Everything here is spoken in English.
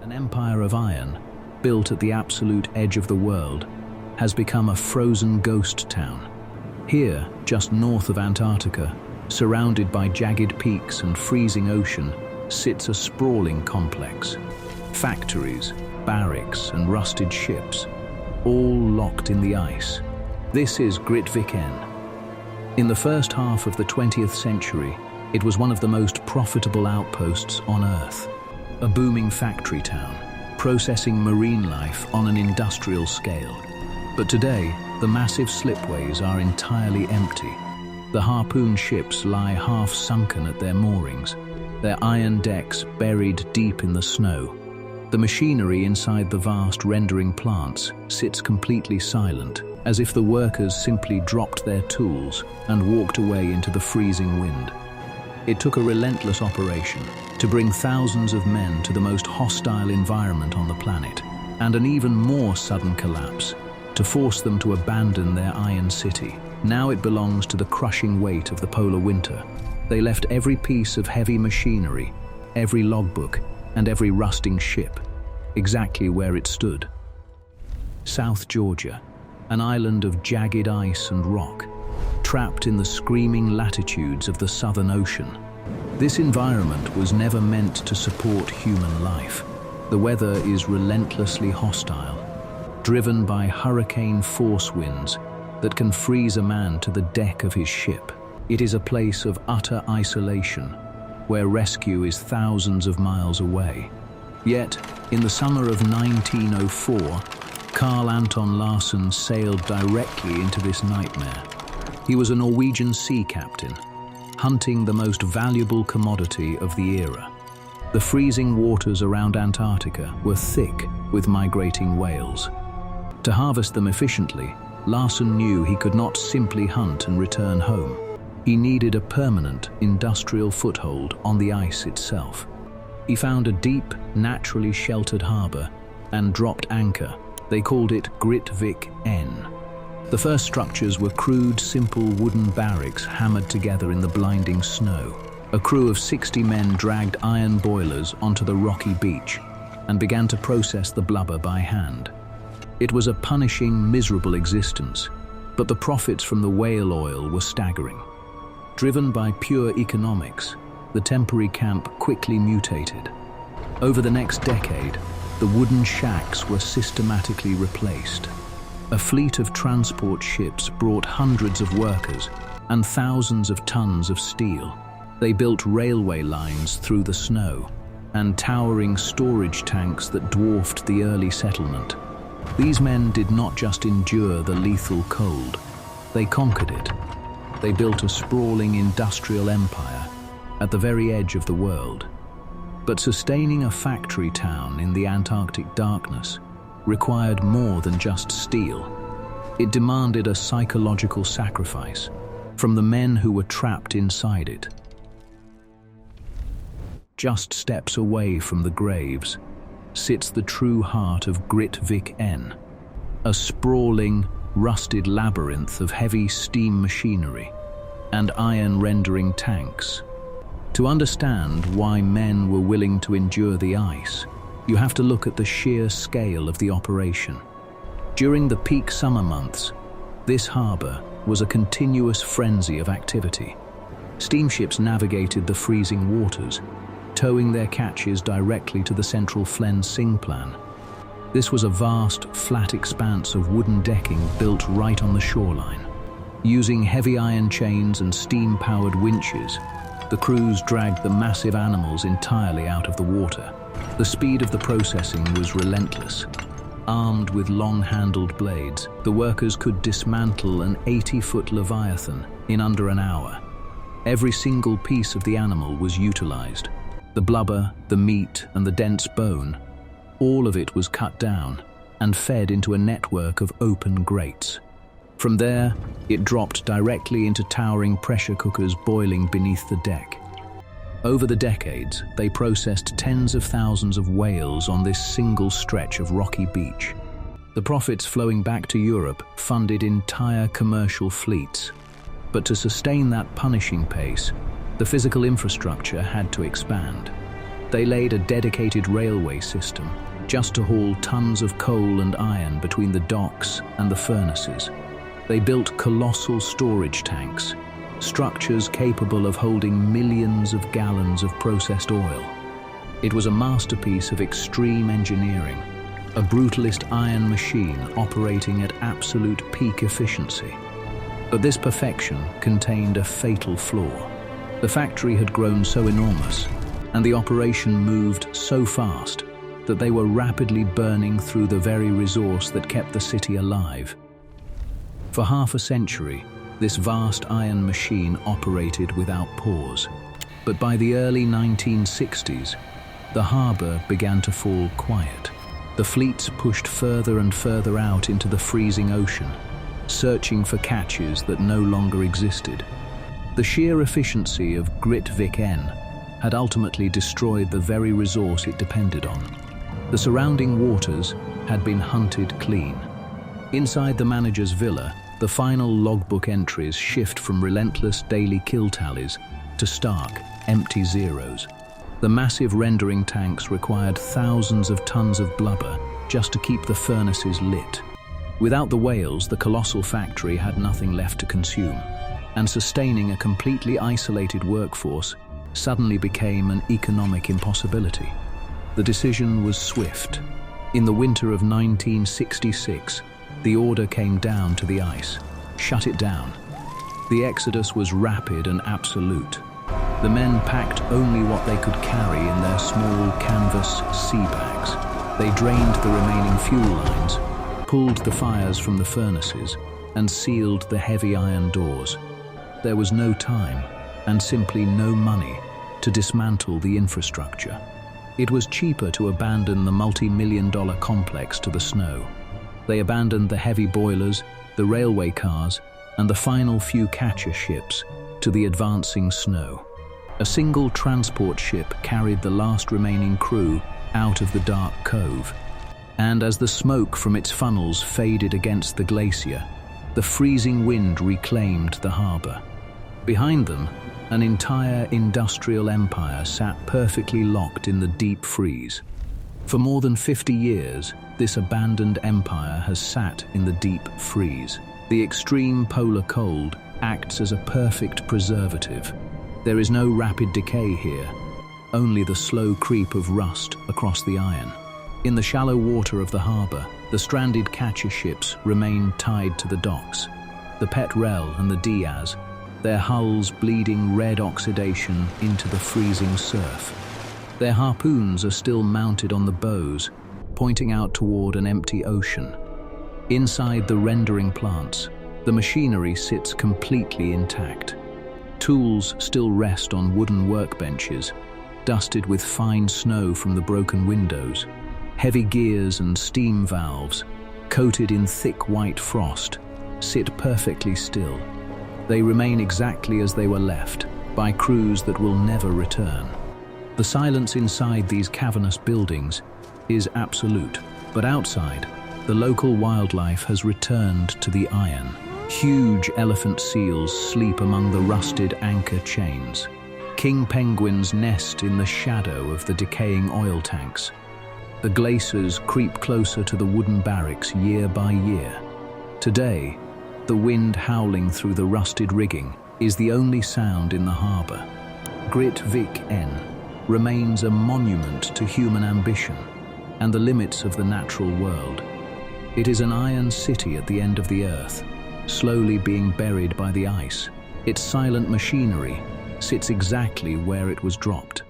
An empire of iron, built at the absolute edge of the world, has become a frozen ghost town. Here, just north of Antarctica, surrounded by jagged peaks and freezing ocean, sits a sprawling complex. Factories, barracks, and rusted ships, all locked in the ice. This is Grytviken. In the first half of the 20th century, it was one of the most profitable outposts on Earth. A booming factory town, processing marine life on an industrial scale. But today, the massive slipways are entirely empty. The harpoon ships lie half-sunken at their moorings, their iron decks buried deep in the snow. The machinery inside the vast rendering plants sits completely silent, as if the workers simply dropped their tools and walked away into the freezing wind. It took a relentless operation to bring thousands of men to the most hostile environment on the planet, and an even more sudden collapse to force them to abandon their iron city. Now it belongs to the crushing weight of the polar winter. They left every piece of heavy machinery, every logbook, and every rusting ship, exactly where it stood. South Georgia, an island of jagged ice and rock, trapped in the screaming latitudes of the Southern Ocean. This environment was never meant to support human life. The weather is relentlessly hostile, driven by hurricane force winds that can freeze a man to the deck of his ship. It is a place of utter isolation, where rescue is thousands of miles away. Yet, in the summer of 1904, Carl Anton Larsen sailed directly into this nightmare. He was a Norwegian sea captain, hunting the most valuable commodity of the era. The freezing waters around Antarctica were thick with migrating whales. To harvest them efficiently, Larsen knew he could not simply hunt and return home. He needed a permanent industrial foothold on the ice itself. He found a deep, naturally sheltered harbor and dropped anchor. They called it Grytviken. The first structures were crude, simple wooden barracks hammered together in the blinding snow. A crew of 60 men dragged iron boilers onto the rocky beach and began to process the blubber by hand. It was a punishing, miserable existence, but the profits from the whale oil were staggering. Driven by pure economics, the temporary camp quickly mutated. Over the next decade, the wooden shacks were systematically replaced. A fleet of transport ships brought hundreds of workers and thousands of tons of steel. They built railway lines through the snow and towering storage tanks that dwarfed the early settlement. These men did not just endure the lethal cold, they conquered it. They built a sprawling industrial empire at the very edge of the world. But sustaining a factory town in the Antarctic darkness required more than just steel. It demanded a psychological sacrifice from the men who were trapped inside it. Just steps away from the graves sits the true heart of Grytviken, a sprawling, rusted labyrinth of heavy steam machinery and iron-rendering tanks. To understand why men were willing to endure the ice, you have to look at the sheer scale of the operation. During the peak summer months, this harbor was a continuous frenzy of activity. Steamships navigated the freezing waters, towing their catches directly to the central Flen Singplan. This was a vast, flat expanse of wooden decking built right on the shoreline. Using heavy iron chains and steam-powered winches, the crews dragged the massive animals entirely out of the water. The speed of the processing was relentless. Armed with long-handled blades, the workers could dismantle an 80-foot leviathan in under an hour. Every single piece of the animal was utilized. The blubber, the meat, and the dense bone, all of it was cut down and fed into a network of open grates. From there, it dropped directly into towering pressure cookers boiling beneath the deck. Over the decades, they processed tens of thousands of whales on this single stretch of rocky beach. The profits flowing back to Europe funded entire commercial fleets. But to sustain that punishing pace, the physical infrastructure had to expand. They laid a dedicated railway system just to haul tons of coal and iron between the docks and the furnaces. They built colossal storage tanks, structures capable of holding millions of gallons of processed oil. It was a masterpiece of extreme engineering, a brutalist iron machine operating at absolute peak efficiency. But this perfection contained a fatal flaw. The factory had grown so enormous, and the operation moved so fast, that they were rapidly burning through the very resource that kept the city alive. For half a century, this vast iron machine operated without pause. But by the early 1960s, the harbour began to fall quiet. The fleets pushed further and further out into the freezing ocean, searching for catches that no longer existed. The sheer efficiency of Grytviken had ultimately destroyed the very resource it depended on. The surrounding waters had been hunted clean. Inside the manager's villa, the final logbook entries shift from relentless daily kill tallies to stark, empty zeros. The massive rendering tanks required thousands of tons of blubber just to keep the furnaces lit. Without the whales, the colossal factory had nothing left to consume, and sustaining a completely isolated workforce suddenly became an economic impossibility. The decision was swift. In the winter of 1966, the order came down to the ice. Shut it down. The exodus was rapid and absolute. The men packed only what they could carry in their small canvas sea bags. They drained the remaining fuel lines, pulled the fires from the furnaces, and sealed the heavy iron doors. There was no time, and simply no money, to dismantle the infrastructure. It was cheaper to abandon the multi-million-dollar complex to the snow. They abandoned the heavy boilers, the railway cars, and the final few catcher ships to the advancing snow. A single transport ship carried the last remaining crew out of the dark cove, and as the smoke from its funnels faded against the glacier, the freezing wind reclaimed the harbour. Behind them, an entire industrial empire sat perfectly locked in the deep freeze. For more than 50 years, this abandoned empire has sat in the deep freeze. The extreme polar cold acts as a perfect preservative. There is no rapid decay here, only the slow creep of rust across the iron. In the shallow water of the harbour, the stranded catcher ships remain tied to the docks. The Petrel and the Dias, their hulls bleeding red oxidation into the freezing surf. Their harpoons are still mounted on the bows, pointing out toward an empty ocean. Inside the rendering plants, the machinery sits completely intact. Tools still rest on wooden workbenches, dusted with fine snow from the broken windows. Heavy gears and steam valves, coated in thick white frost, sit perfectly still. They remain exactly as they were left, by crews that will never return. The silence inside these cavernous buildings is absolute, but outside, the local wildlife has returned to the iron. Huge elephant seals sleep among the rusted anchor chains. King penguins nest in the shadow of the decaying oil tanks. The glaciers creep closer to the wooden barracks year by year. Today, the wind howling through the rusted rigging is the only sound in the harbour. Grytviken remains a monument to human ambition and the limits of the natural world. It is an iron city at the end of the earth, slowly being buried by the ice. Its silent machinery sits exactly where it was dropped.